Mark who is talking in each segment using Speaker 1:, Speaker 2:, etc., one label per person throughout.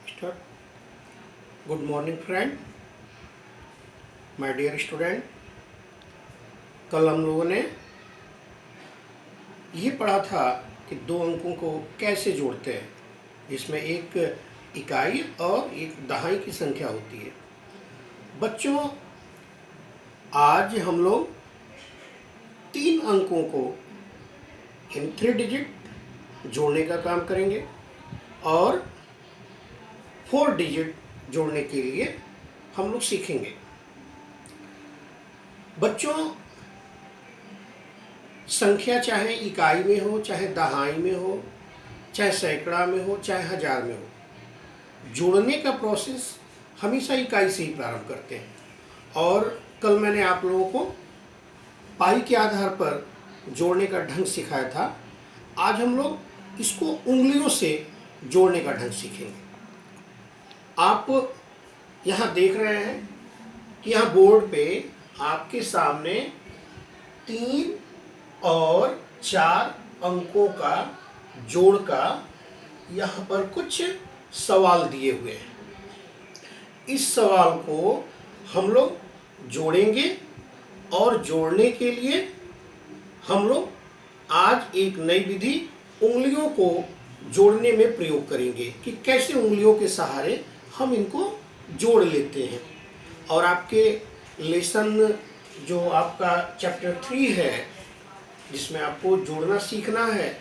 Speaker 1: Start. Good morning friend, my dear student। कल हम लोगों ने ये पढ़ा था कि दो अंकों को कैसे जोड़ते हैं, जिसमें एक इकाई और एक दहाई की संख्या होती है। बच्चों, आज हम लोग 3 अंकों को इन 3 डिजिट जोड़ने का काम करेंगे और 4 डिजिट जोड़ने के लिए हम लोग सीखेंगे। बच्चों, संख्या चाहे इकाई में हो, चाहे दहाई में हो, चाहे सैकड़ा में हो, चाहे हजार में हो, जोड़ने का प्रोसेस हमेशा इकाई से ही प्रारंभ करते हैं। और कल मैंने आप लोगों को पाई के आधार पर जोड़ने का ढंग सिखाया था। आज हम लोग इसको उंगलियों से जोड़ने का ढंग सीखेंगे। आप यहाँ देख रहे हैं कि यहाँ बोर्ड पे आपके सामने 3 और 4 अंकों का जोड़ का यहाँ पर कुछ सवाल दिए हुए हैं। इस सवाल को हम लोग जोड़ेंगे और जोड़ने के लिए हम लोग आज एक नई विधि उंगलियों को जोड़ने में प्रयोग करेंगे कि कैसे उंगलियों के सहारे हम इनको जोड़ लेते हैं। और आपके लेसन जो आपका चैप्टर 3 है, जिसमें आपको जोड़ना सीखना है,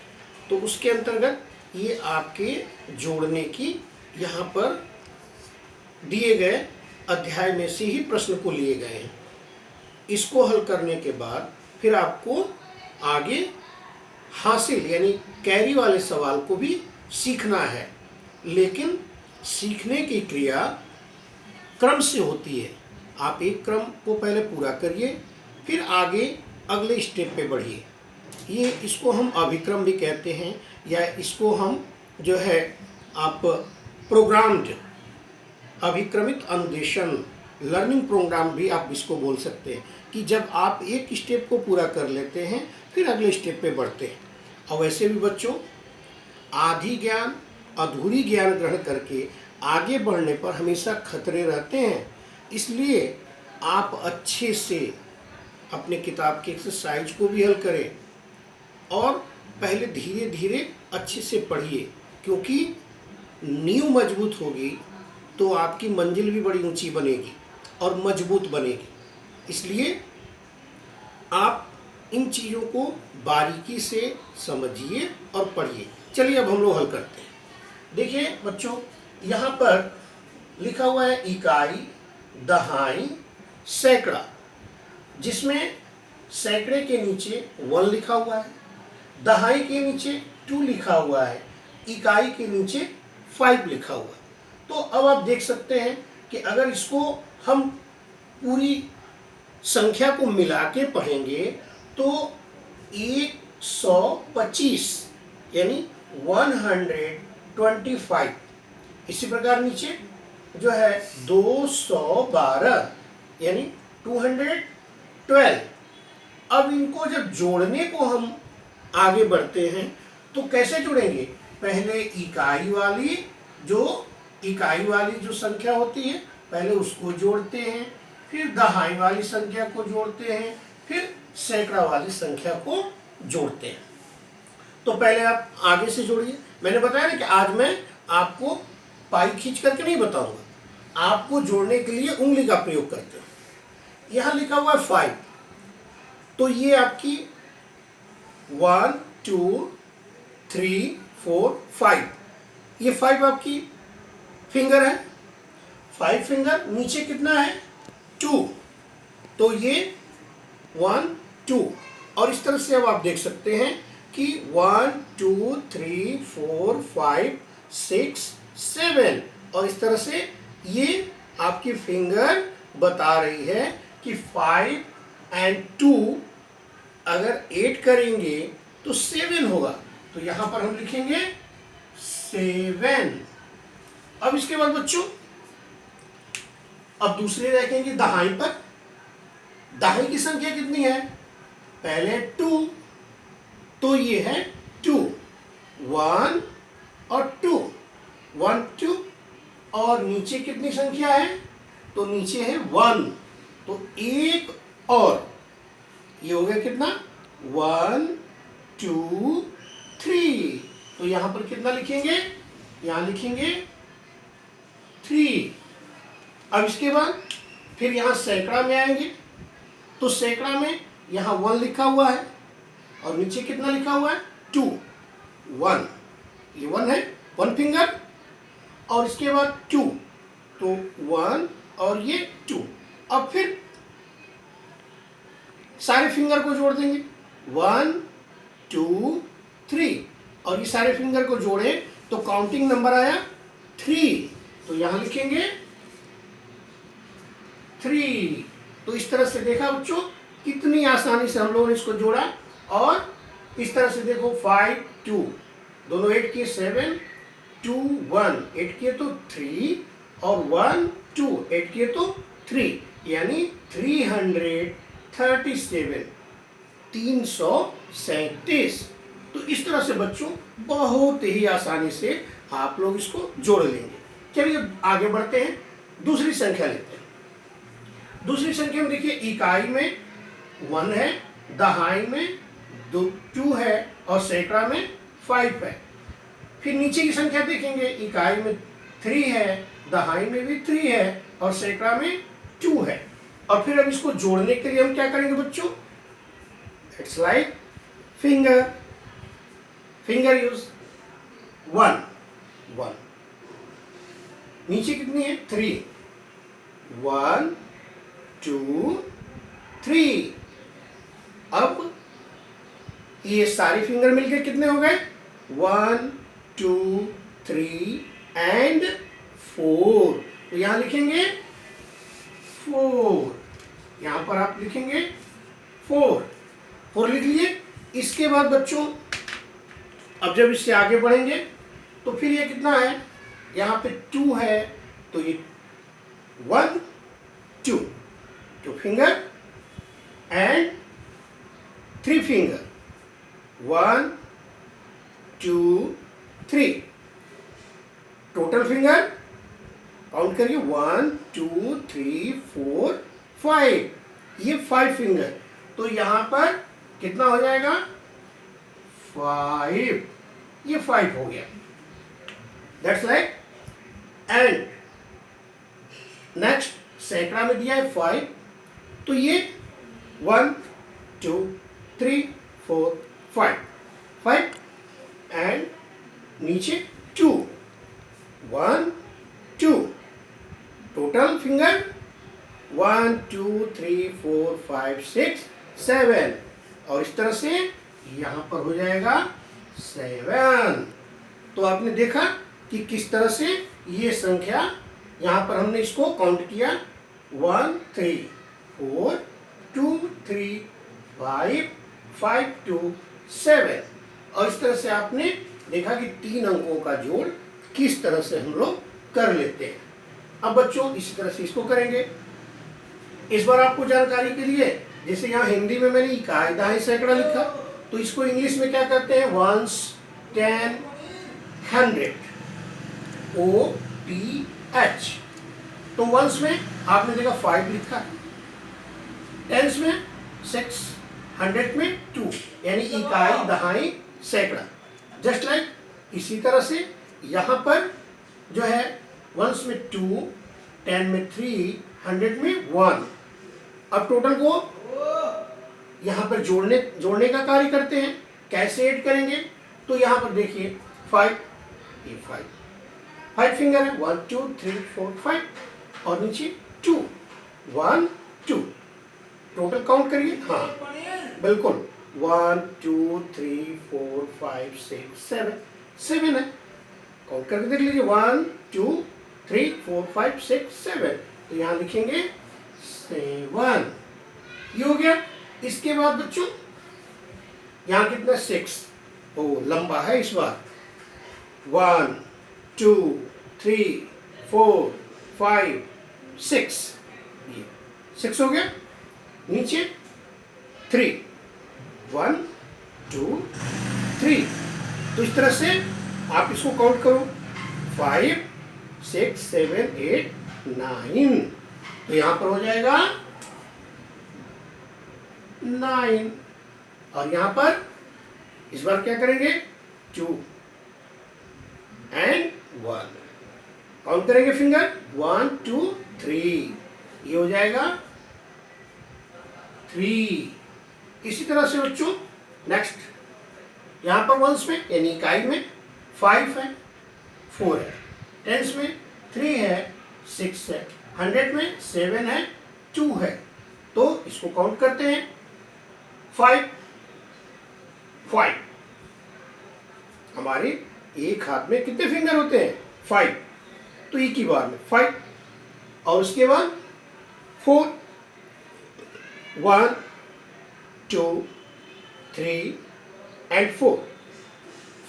Speaker 1: तो उसके अंतर्गत ये आपके जोड़ने की यहाँ पर दिए गए अध्याय में से ही प्रश्न को लिए गए हैं। इसको हल करने के बाद फिर आपको आगे हासिल यानी कैरी वाले सवाल को भी सीखना है, लेकिन सीखने की क्रिया क्रम से होती है। आप एक क्रम को पहले पूरा करिए, फिर आगे अगले स्टेप पे बढ़िए। ये इसको हम अभिक्रम भी कहते हैं, या इसको हम जो है आप प्रोग्राम्ड अभिक्रमित अनुदेशन लर्निंग प्रोग्राम भी आप इसको बोल सकते हैं, कि जब आप एक स्टेप को पूरा कर लेते हैं फिर अगले स्टेप पे बढ़ते हैं। और वैसे भी बच्चों, आधी ज्ञान अधूरी ज्ञान ग्रहण करके आगे बढ़ने पर हमेशा खतरे रहते हैं। इसलिए आप अच्छे से अपने किताब के एक्सरसाइज को भी हल करें और पहले धीरे धीरे अच्छे से पढ़िए, क्योंकि नींव मजबूत होगी तो आपकी मंजिल भी बड़ी ऊंची बनेगी और मजबूत बनेगी। इसलिए आप इन चीज़ों को बारीकी से समझिए और पढ़िए। चलिए अब हम लोग हल करते हैं। देखिए बच्चों, यहाँ पर लिखा हुआ है इकाई, दहाई, सैकड़ा, जिसमें सैकड़े के नीचे 1 लिखा हुआ है, दहाई के नीचे 2 लिखा हुआ है, इकाई के नीचे 5 लिखा हुआ है। तो अब आप देख सकते हैं कि अगर इसको हम पूरी संख्या को मिला के पढ़ेंगे तो 125 यानी 125। इसी प्रकार नीचे जो है 212 यानी 212। अब इनको जब जोड़ने को हम आगे बढ़ते हैं तो कैसे जोड़ेंगे? पहले इकाई वाली जो संख्या होती है पहले उसको जोड़ते हैं, फिर दहाई वाली संख्या को जोड़ते हैं, फिर सैकड़ा वाली संख्या को जोड़ते हैं। तो पहले आप आगे से जोड़िए। मैंने बताया ना कि आज मैं आपको पाई खींच करके नहीं बताऊंगा, आपको जोड़ने के लिए उंगली का प्रयोग करते हैं। यहाँ लिखा हुआ है 5, तो ये आपकी 1 2 3 4 5, ये 5 आपकी फिंगर है। 5 फिंगर, नीचे कितना है 2, तो ये 1 2। और इस तरह से अब आप देख सकते हैं कि 1 2 3 4 5 6 7, और इस तरह से ये आपकी फिंगर बता रही है कि 5 और 2 अगर 8 करेंगे तो 7 होगा। तो यहां पर हम लिखेंगे 7। अब इसके बाद बच्चों, अब दूसरे देखेंगे दहाई पर। दहाई की संख्या कितनी है? पहले 2, तो ये है 2, 1 और 2, 1 2, और नीचे कितनी संख्या है? तो नीचे है 1, तो एक और ये हो गया कितना? 1 2 3। तो यहां पर कितना लिखेंगे? यहां लिखेंगे 3। अब इसके बाद फिर यहां सैकड़ा में आएंगे, तो सैकड़ा में यहां 1 लिखा हुआ है और नीचे कितना लिखा हुआ है? 2 1, ये 1 है, 1 फिंगर, और इसके बाद 2, तो 1 और ये 2। अब फिर सारे फिंगर को जोड़ देंगे, 1 2 3, और ये सारे फिंगर को जोड़े तो काउंटिंग नंबर आया 3, तो यहां लिखेंगे 3। तो इस तरह से देखा बच्चों, कितनी आसानी से हम लोगों ने इसको जोड़ा। और इस तरह से देखो 5 2, दोनों 8 किए 7, 2 1, 8 किए तो 3, और 1 2, 8 किए तो 3, यानी 337, 337। तो इस तरह से बच्चों बहुत ही आसानी से आप लोग इसको जोड़ लेंगे। चलिए आगे बढ़ते हैं, दूसरी संख्या लेते हैं। दूसरी संख्या में देखिए, इकाई में 1 है, दहाई में 2 है, और सैकड़ा में 5 है। फिर नीचे की संख्या देखेंगे, इकाई में 3 है, दहाई में भी 3 है, और सैकड़ा में 2 है। और फिर अब इसको जोड़ने के लिए हम क्या करेंगे बच्चों? It's like finger use. 1 1, नीचे कितनी है? 3, 1 2 3। अब ये सारे फिंगर मिलकर कितने हो गए? 1 2 3 एंड 4। तो यहां लिखेंगे 4, यहां पर आप लिखेंगे 4 लिख लीजिए। इसके बाद बच्चों अब जब इससे आगे बढ़ेंगे तो फिर ये कितना है? यहां पे 2 है, तो ये 1 2 finger and 3 finger, 1 2 3। Total finger count करिए, 1 2 3 4 5, ये 5 फिंगर। तो यहां पर कितना हो जाएगा? 5, ये 5 हो गया। That's like. एंड नेक्स्ट सैकड़ा में दिया है 5, तो ये 1 2 3 4 5 एंड नीचे 2 1 2। टोटल फिंगर 1 2 3 4 5 6 7, और इस तरह से यहां पर हो जाएगा 7। तो आपने देखा कि किस तरह से ये संख्या, यहां पर हमने इसको काउंट किया 1 3 4 2 3 5 5 2 7, और इस तरह से आपने देखा कि 3 अंकों का जोड़ किस तरह से हम लोग कर लेते हैं। अब बच्चों इसी तरह से इसको करेंगे। इस बार आपको जानकारी के लिए, जैसे यहाँ हिंदी में मैंने इकाई दहाई सैकड़ा लिखा, तो इसको इंग्लिश में क्या करते हैं? Once 10 100, OTH। तो वंस में आपने देखा 5 लिखा, टेंस में 6, 100 में 2, यानी इकाई दहाई सैकड़ा। जस्ट लाइक इसी तरह से यहाँ पर जो है वंस में 2, 10 में 3, 100 में 1। अब टोटल को यहाँ पर जोड़ने का कार्य करते हैं। कैसे ऐड करेंगे? तो यहाँ पर देखिए 5, ये 5 फिंगर है, 1 2 3 4 5, और नीचे 2 1 2। टोटल काउंट करिए। हाँ बिल्कुल, 1 2 3 4 5 6 7 है। काउंट करके देख लीजिए, 1 2 3 4 5 6 7। तो यहाँ लिखेंगे 7, ये हो गया। इसके बाद बच्चों यहाँ कितना? 6, ओ लंबा है इस बार। 1 2 3 4 5 6, ये 6 हो गया। नीचे 3, 1 2 3, तो इस तरह से आप इसको काउंट करो, 5 6 7 8 9। तो यहां पर हो जाएगा 9, और यहां पर इस बार क्या करेंगे, 2 एंड 1। काउंट करेंगे फिंगर, 1 2 3, ये हो जाएगा 3। इसी तरह से बच्चों नेक्स्ट यहां पर वंस में यानी इकाई में 5 है, 4 है, टेंस में 3 है, 6 है, 100 में 7 है, 2 है। तो इसको काउंट करते हैं, 5 5। हमारे एक हाथ में कितने फिंगर होते हैं, 5। तो एक ही बार में 5, और उसके बाद 4, 1 2 3 एंड 4,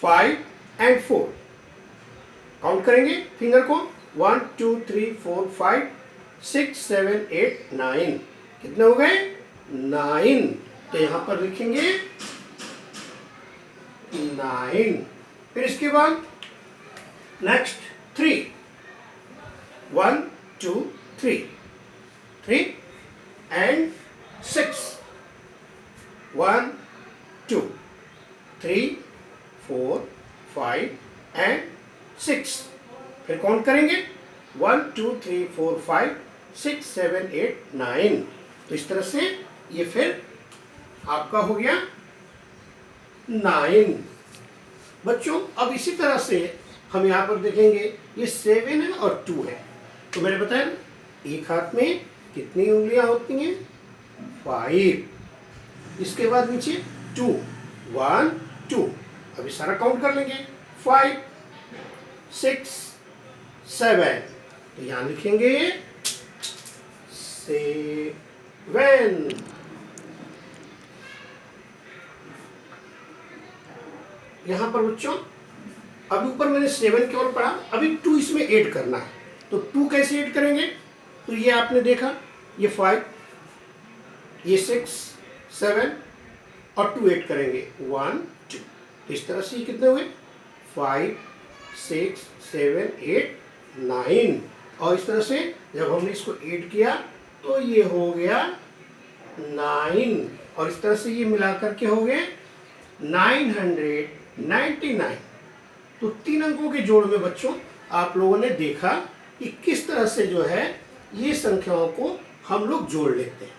Speaker 1: 5 एंड 4। काउंट करेंगे फिंगर को, 1 2 3 4 5 6 7 8 9। कितने हो गए, 9। तो यहां पर लिखेंगे 9। फिर इसके बाद नेक्स्ट 3, 1 2 3 3 एंड 6, 1 2 3 4 5 एंड 6। फिर काउंट करेंगे, 1 2 3 4 5 6 7 8 9। तो इस तरह से ये फिर आपका हो गया 9। बच्चों अब इसी तरह से हम यहाँ पर देखेंगे, ये 7 है और 2 है। तो मैंने बताया ना, एक हाथ में कितनी उंगलियां होती हैं, 5। इसके बाद नीचे 2, 1 2। अभी सारा काउंट कर लेंगे, 5 6 7। तो यहां लिखेंगे 7। यहां पर बच्चों अभी ऊपर मैंने 7 केवल पढ़ा, अभी 2 इसमें ऐड करना है। तो 2 कैसे ऐड करेंगे, तो ये आपने देखा, ये 5, ये 6 7 और 2 ऐड करेंगे, 1 2। तो इस तरह से कितने हुए, 5 6 7 8 9। और इस तरह से जब हमने इसको ऐड किया तो ये हो गया 9, और इस तरह से ये मिलाकर के हो गए 999। तो 3 अंकों के जोड़ में बच्चों आप लोगों ने देखा कि किस तरह से जो है ये संख्याओं को हम लोग जोड़ लेते हैं।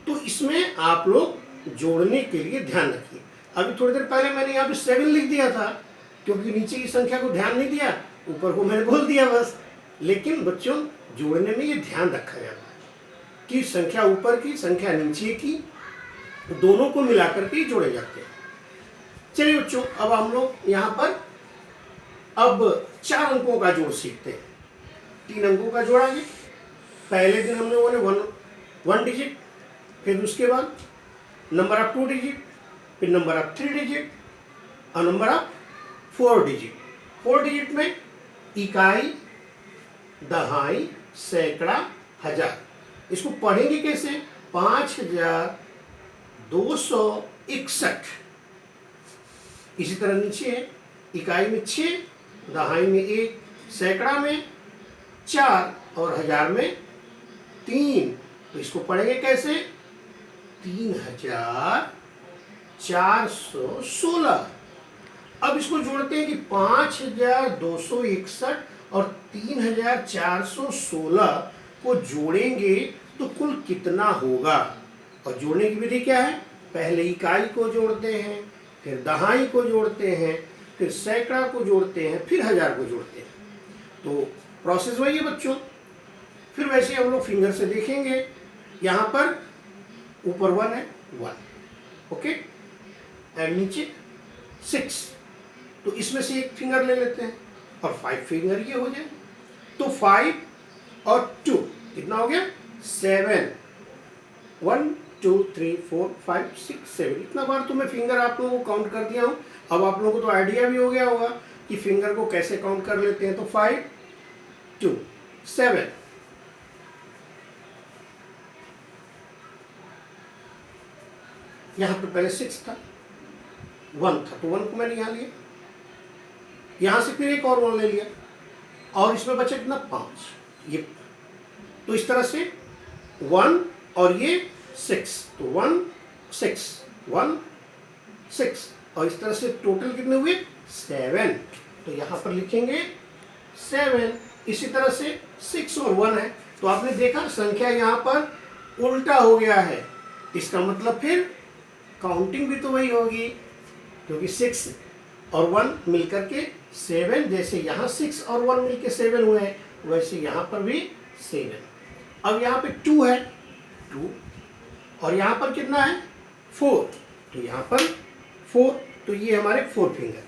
Speaker 1: तो इसमें आप लोग जोड़ने के लिए ध्यान रखिए। अभी थोड़ी देर पहले मैंने यहाँ पे 7 लिख दिया था, क्योंकि नीचे की संख्या को ध्यान नहीं दिया, ऊपर को मैंने बोल दिया बस। लेकिन बच्चों जोड़ने में ये ध्यान रखा जाता है कि संख्या ऊपर की, संख्या नीचे की, दोनों को मिलाकर के जोड़े जाते हैं। चलिए बच्चों, अब हम लोग यहाँ पर अब 4 अंकों का जोड़ सीखते हैं। 3 अंकों का जोड़ आगे, पहले दिन हम लोगों ने 1 डिजिट, फिर उसके बाद नंबर ऑफ 2 डिजिट, फिर नंबर ऑफ 3 डिजिट और नंबर ऑफ 4 डिजिट। 4 डिजिट में इकाई, दहाई, सैकड़ा, हजार। इसको पढ़ेंगे कैसे, 5261। इसी तरह नीचे है, इकाई में 6, दहाई में 1, सैकड़ा में 4 और हजार में 3। तो इसको पढ़ेंगे कैसे, 3416। अब इसको जोड़ते हैं कि 5261 और 3416 को जोड़ेंगे तो कुल कितना होगा। और जोड़ने की विधि क्या है, पहले इकाई को जोड़ते हैं, फिर दहाई को जोड़ते हैं, फिर सैकड़ा को जोड़ते हैं, फिर हजार को जोड़ते हैं। तो प्रोसेस वही है बच्चों। फिर वैसे हम लोग फिंगर से देखेंगे, यहाँ पर ऊपर 1 है, 1, ओके, एंड नीचे 6। तो इसमें से एक फिंगर ले लेते हैं और 5 फिंगर ये हो जाए। तो 5 और 2 कितना हो गया, 7। 1 2 3 4 5 6 7। इतना बार तो मैं फिंगर आप लोगों को काउंट कर दिया हूँ। अब आप लोगों को तो आइडिया भी हो गया होगा कि फिंगर को कैसे काउंट कर लेते हैं। तो 5 2 7। यहाँ पे पहले 6 था, 1 था, तो 1 को मैंने यहाँ लिया, यहाँ से फिर एक और 1 ले लिया और इसमें बचा कितना 5, ये तो इस तरह से 1 और ये 6, तो 1 6 1 6 और इस तरह से टोटल कितने हुए 7। तो यहाँ पर लिखेंगे 7। इसी तरह से 6 और 1 है, तो आपने देखा संख्या यहाँ पर उल्टा हो गया है, इसका मतलब फिर काउंटिंग भी तो वही होगी, क्योंकि 6 और 1 मिलकर के 7, जैसे यहाँ 6 और 1 मिलकर 7 हुए हैं, वैसे यहाँ पर भी 7। अब यहाँ पे 2 है, 2 और यहाँ पर कितना है 4, तो यहाँ पर 4, तो ये हमारे 4 फिंगर।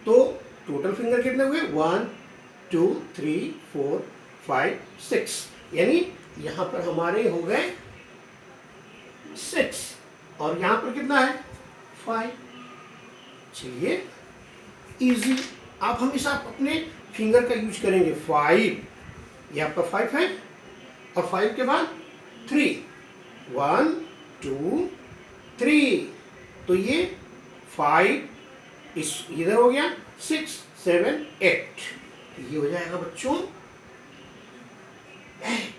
Speaker 1: तो टोटल फिंगर कितने हुए 1 2 3 4 5 6, यानी यहाँ पर हमारे हो गए 6 और यहाँ पर कितना है 5। चलिए इजी, आप हमेशा अपने फिंगर का यूज करेंगे। 5, ये आपका 5 है और 5 के बाद 3, 1 2 3, तो ये 5 इस इधर हो गया, 6 7 8, ये हो जाएगा बच्चों 8।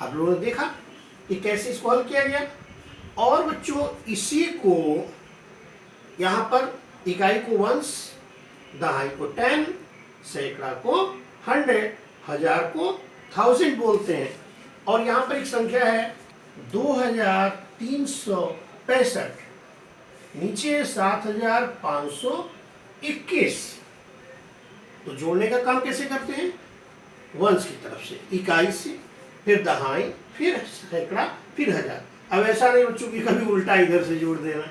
Speaker 1: आप लोगों ने देखा कि कैसे इसको हल किया गया। और बच्चों इसी को यहाँ पर इकाई को वंस, दहाई को 10, सैकड़ा को 100, हजार को 1000 बोलते हैं। और यहाँ पर एक संख्या है 2365, नीचे 7521। तो जोड़ने का काम कैसे करते हैं, वंस की तरफ से, इकाई से, फिर दहाई, फिर सैकड़ा, फिर हजार। अब ऐसा नहीं बच्चों की कभी उल्टा इधर से जोड़ देना,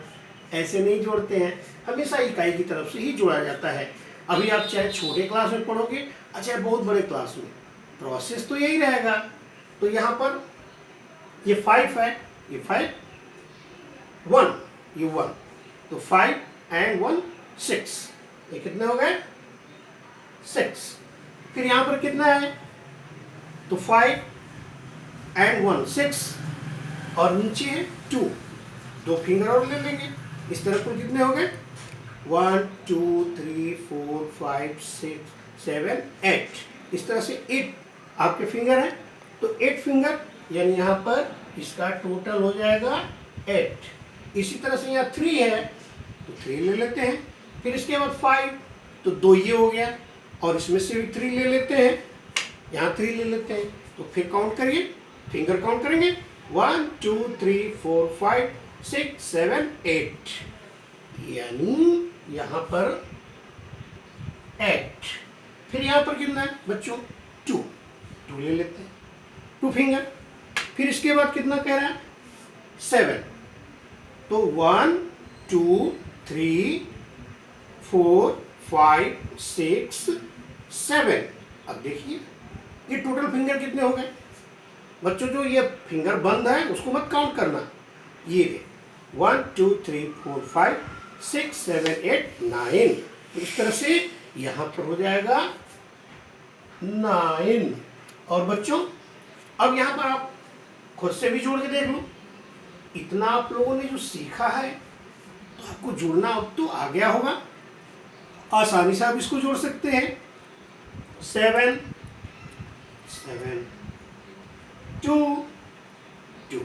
Speaker 1: ऐसे नहीं जोड़ते हैं, हमेशा इकाई की तरफ से ही जोड़ा जाता है। अभी आप चाहे छोटे क्लास में पढ़ोगे, चाहे बहुत बड़े क्लास में, प्रोसेस तो यही रहेगा। तो यहाँ पर ये 5 है, ये 5 1, ये 1, तो 5 and 1 6, ये कितने हो गए 6। फिर यहाँ पर कितना है, तो 5 and 1 6 और नीचे है 2, 2 फिंगर और ले लेंगे। इस तरह कुल कितने हो गए 1 2 3 4 5 6 7 8, इस तरह से 8 आपके फिंगर है, तो 8 फिंगर, यानी यहाँ पर इसका टोटल हो जाएगा 8। इसी तरह से यहाँ 3 है, तो 3 ले लेते हैं। फिर इसके बाद 5, तो 2 ये हो गया, और इसमें से भी 3 ले लेते हैं, यहाँ 3 ले लेते हैं। तो फिर काउंट करिए, फिंगर काउंट करेंगे 1 2 3 4 5 6 7 8, यानी यहाँ पर 8। फिर यहाँ पर कितना है बच्चों 2, 2 ले लेते हैं, 2 फिंगर। फिर इसके बाद कितना कह रहा है 7, तो 1 2 3 4 5 6 7। अब देखिए ये टोटल फिंगर कितने हो गए बच्चों, जो ये फिंगर बंद है उसको मत काउंट करना, ये 1 2 3 4 5 6 7 8 9। तो इस तरह से यहाँ पर हो जाएगा 9। और बच्चों अब यहाँ पर आप खुद से भी जोड़ के देख लो, इतना आप लोगों ने जो सीखा है तो आपको जोड़ना अब तो आ गया होगा, आसानी से आप इसको जोड़ सकते हैं। 7 7 2 2,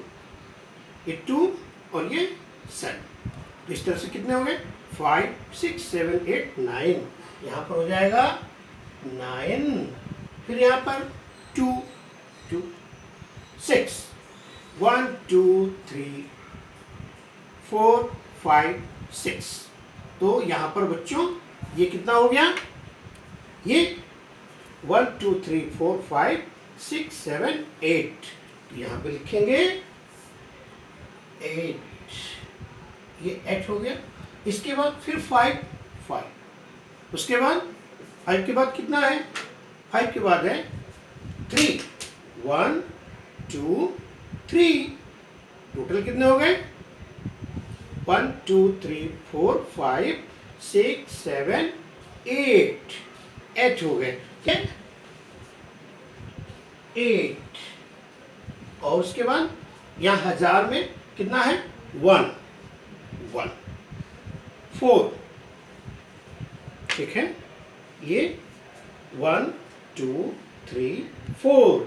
Speaker 1: ये 2 और ये 7, तो इस तरह से कितने हो गए 5 6 7 8 9, यहाँ पर हो जाएगा 9। फिर यहाँ पर 2 2 6 1 2 3 4 5 6, तो यहाँ पर बच्चों ये कितना हो गया, ये 1 2 3 4 5 6 7 8, तो यहाँ पे लिखेंगे 8, ये 8 हो गया। इसके बाद फिर 5 5, उसके बाद 5 के बाद कितना है, 5 के बाद है 3, 1 2 3, टोटल कितने हो गए 1 2 3 4 5 6 7 8, 8 हो गए, क्या 8। और उसके बाद यहाँ हजार में कितना है 1 1 4 ठीक है, ये 1 2 3 4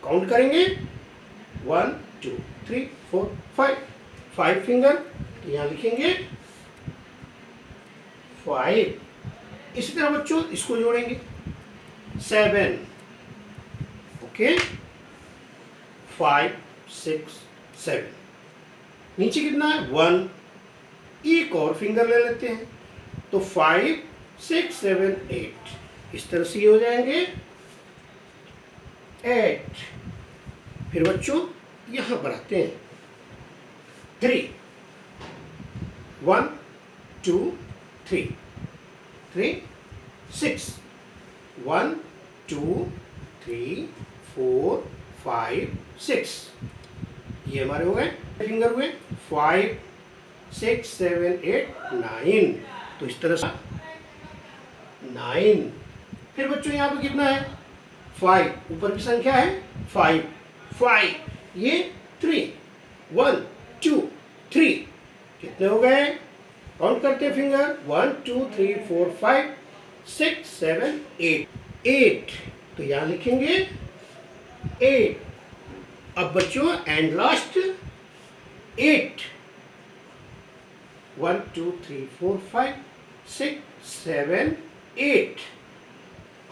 Speaker 1: काउंट करेंगे 1 2 3 4 5 5 फिंगर, यहाँ लिखेंगे 5। इसी तरह बच्चों इसको जोड़ेंगे 7, ओके 5 6 7। नीचे कितना है 1, एक और फिंगर ले लेते हैं तो 5 6 7 8। इस तरह से ये हो जाएंगे 8। फिर बच्चों यहां पर आते हैं 3 1 2 3 3 6 1 2 3 4 5 6। ये हमारे हो गए फिंगर हुए 5 6 7 8 9। तो इस तरह से 9। फिर बच्चों यहाँ पे कितना है 5, ऊपर की संख्या है 5 5, ये 3 1 2 3। कितने हो गए काउंट करते हैं फिंगर 1 2 3 4 5 6 7 8 8। तो यहाँ लिखेंगे 8। अब बच्चों एंड लास्ट 8 1 2 3 4 5 6 7 8।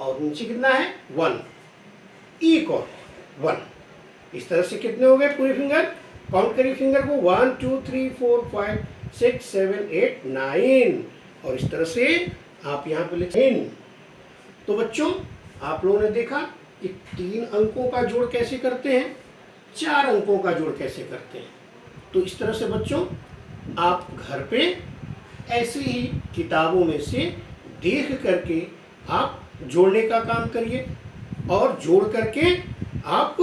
Speaker 1: और नीचे कितना है 1, एक और 1। इस तरह से कितने हो गए पूरे फिंगर, काउंट करिए फिंगर को 1 2 3 4 5 6 7 8 9। और इस तरह से आप यहाँ पे लिखें। तो बच्चों आप लोगों ने देखा कि 3 अंकों का जोड़ कैसे करते हैं, 4 अंकों का जोड़ कैसे करते हैं। तो इस तरह से बच्चों आप घर पे ऐसे ही किताबों में से देख करके आप जोड़ने का काम करिए और जोड़ करके आप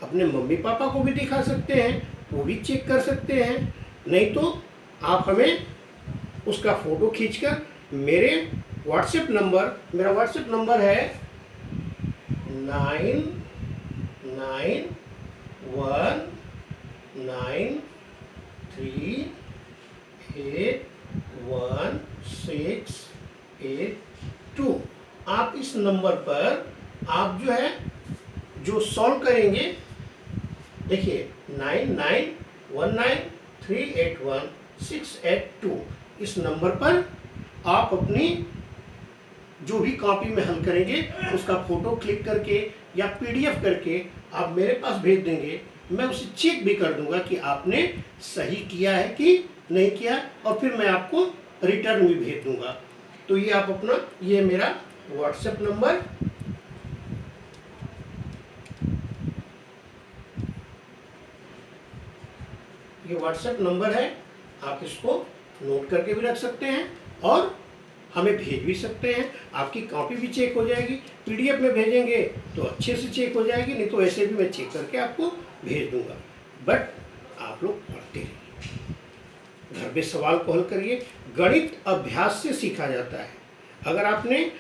Speaker 1: अपने मम्मी पापा को भी दिखा सकते हैं, वो भी चेक कर सकते हैं। नहीं तो आप हमें उसका फ़ोटो खींचकर मेरा व्हाट्सएप नंबर है 9919381682। आप इस नंबर पर आप जो सॉल्व करेंगे, देखिए 9919381682 इस नंबर पर आप अपनी जो भी कॉपी में हल करेंगे उसका फोटो क्लिक करके या पीडीएफ करके आप मेरे पास भेज देंगे। मैं उसे चेक भी कर दूंगा कि आपने सही किया है कि नहीं किया, और फिर मैं आपको रिटर्न भी भेज दूंगा। तो ये आप अपना, ये मेरा व्हाट्सएप नंबर, ये व्हाट्सएप नंबर है, आप इसको नोट करके भी रख सकते हैं और हमें भेज भी सकते हैं। आपकी कॉपी भी चेक हो जाएगी, पीडीएफ में भेजेंगे तो अच्छे से चेक हो जाएगी, नहीं तो ऐसे भी मैं चेक करके आपको भेज दूंगा। बट आप लोग पढ़ते रहिए, घर पे सवाल को हल करिए। गणित अभ्यास से सीखा जाता है। अगर आपने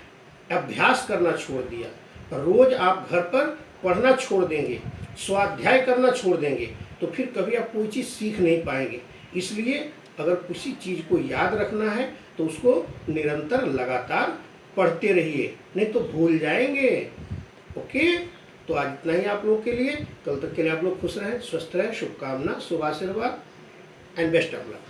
Speaker 1: अभ्यास करना छोड़ दिया, रोज आप घर पर पढ़ना छोड़ देंगे, स्वाध्याय करना छोड़ देंगे, तो फिर कभी आप कोई चीज़ सीख नहीं पाएंगे। इसलिए अगर किसी चीज़ को याद रखना है तो उसको निरंतर लगातार पढ़ते रहिए, नहीं तो भूल जाएंगे। ओके, तो आज इतना ही आप लोगों के लिए। कल तक के लिए आप लोग खुश रहें, स्वस्थ रहें, शुभकामना, शुभ आशीर्वाद एंड बेस्ट ऑफ लक।